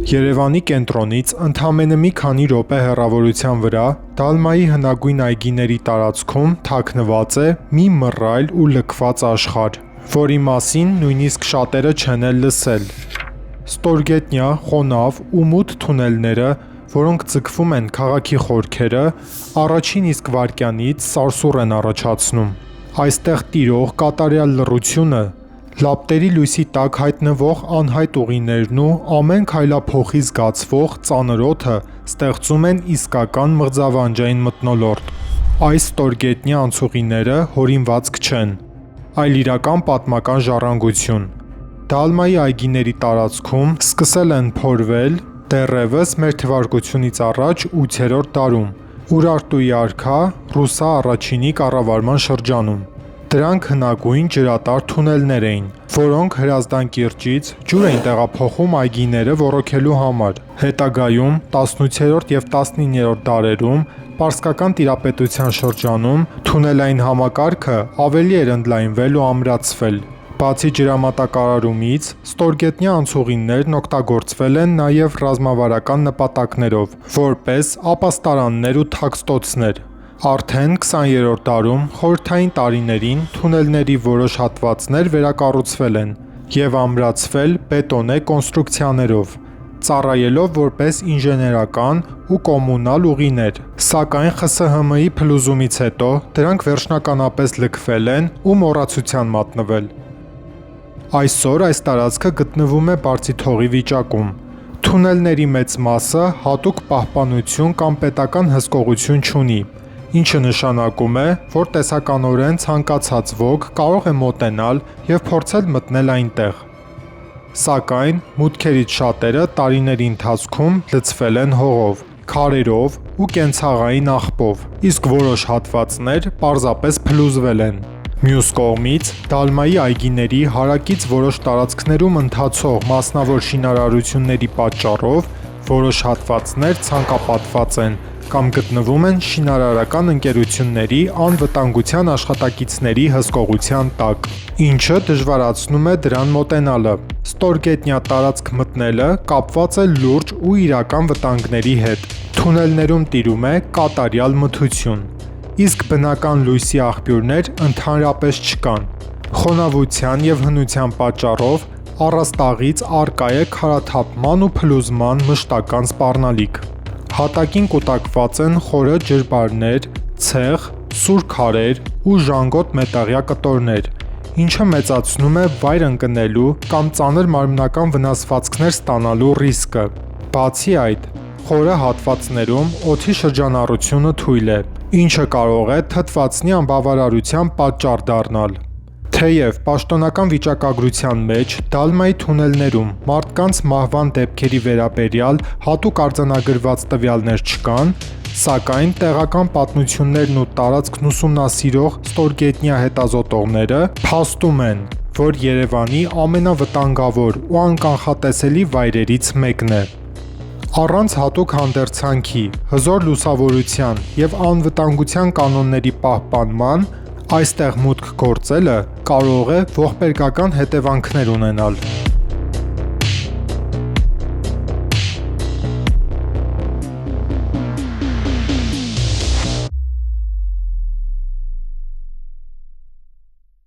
Երևանի կենտրոնից ընդամենը մի քանի րոպե հեռավորության վրա Դալմայի հնագույն այգիների տարածքում թաքնված է մի մռայլ ու լքված աշխարհ, որի մասին նույնիսկ շատերը չեն էլ լսել։ Ստորգետնյա, խոնավ ու մութ թունելները, որոնք ձգվում են քաղաքի խորքերը, առաջին իսկ վայրկյանից սարսուռ են առաջացնում։ Այստեղ տիրող կատարյալ լռությունը, լապտերի լույսի տակ հայտնվող անհայտ ուղիներն ու ամեն քայլափոխի զգացվող ծանր օդը ստեղծում են իսկական մղձավանջային մթնոլորտ։ Այս ստորգետնյա անցուղիները հորինվածք չեն, այլ իրական պատմական ժառանգություն։ Դալմայի այգիների տարածքում սկսել են փորվել դեռևս մ.թ.ա. 8-րդ դարում Ուրարտուի արքա Ռուսա I-ի կառավարման շրջանում։ Դրանք հնագույն ջրատար թունելներ էին, որոնք Հրազդան կիրճից ջուր էին տեղափոխում այգիները ոռոգելու համար։ Հետագայում 18-րդ և 19-րդ դարերում Պարսկական տիրապետության շրջանում թունելային համակարգը ավելի էր ընդլայնվել ու ամրացվել։ Բացի ջրամատակարարումից, ստորգետնյա անցուղիներն օգտագործվել են նաև ռազմավարական նպատակներով, որպես ապաստարաններ ու թաքստոցներ։ Արդեն 20-րդ դարում խորհրդային տարիներին թունելների որոշ հատվածներ վերակառուցվել են և ամրացվել բետոնե կոնստրուկցիաներով, ծառայելով որպես ինժեներական ու կոմունալ ուղիներ, սակայն ԽՍՀՄ-ի փլուզումից հետո դրանք վերջնականապես լքվել են ու մոռացության մատնվել։ Այսօր այս տարածքը գտնվում է բարձիթողի վիճակում։ Թունելների մեծ մասը հատուկ պահպանություն կամ պետական հսկողություն չունի, ինչը նշանակում է, որ տեսականորեն ցանկացած ոք կարող է մոտենալ և փորձել մտնել այնտեղ։ Սակայն մուտքերից շատերը տարիների ընթացքում լցվել են հողով, քարերով ու կենցաղային աղբով, իսկ որոշ հատվածներ պարզապես փլուզվել են։ Մյուս կողմից, Դալմայի այգիների հարակից որոշ տարածքներում ընթացող մասնավոր շինարարությունների պատճառով որոշ հատվածներ ցանկապատված են կամ գտնվում են շինարարական ընկերությունների անվտանգության աշխատակիցների հսկողության տակ, ինչը դժվարացնում է դրան մոտենալը։ Ստորգետնյա տարածք մտնելը կապված է լուրջ ու իրական վտանգների հետ։ Թունելներում տիրում է կատարյալ մթություն, իսկ բնական լույսի աղբյուրներ ընդհանրապես չկան։ Խոնավության և հնության պատճառով առաստաղից առկա է քարաթափման ու փլուզման մշտական սպառնալիք։ Հատակին կուտակված են խորը ջրբարներ, ցեղ, սուր քարեր ու ժանգոտ մետաղյա կտորներ, ինչը մեծացնում է վայր ընկնելու կամ ծանր մարմնական վնասվածքներ ստանալու ռիսկը։ Բացի այդ, խորը հատվածներում օդի շրջանառությունը թույլ է, ինչը կարող է թթվածնի անբավարարության պատճառ դառնալ։ Թեև պաշտոնական վիճակագրության մեջ Դալմայի թունելներում մարդկանց մահվան դեպքերի վերաբերյալ հատուկ արձանագրված տվյալներ չկան, սակայն տեղական պատմություններն ու տարածքն ուսումնասիրող ստորգետնյա հետազոտողները փաստում են, որ Երևանի ամենավտանգավոր ու անկանխատեսելի վայրերից մեկն է։ Առանց հատուկ հանդերձանքի, հզոր լուսավորության և անվտանգության կանոնների պահպանման այստեղ մուտք գործելը կարող է ողբերգական հետևանքներ ունենալ։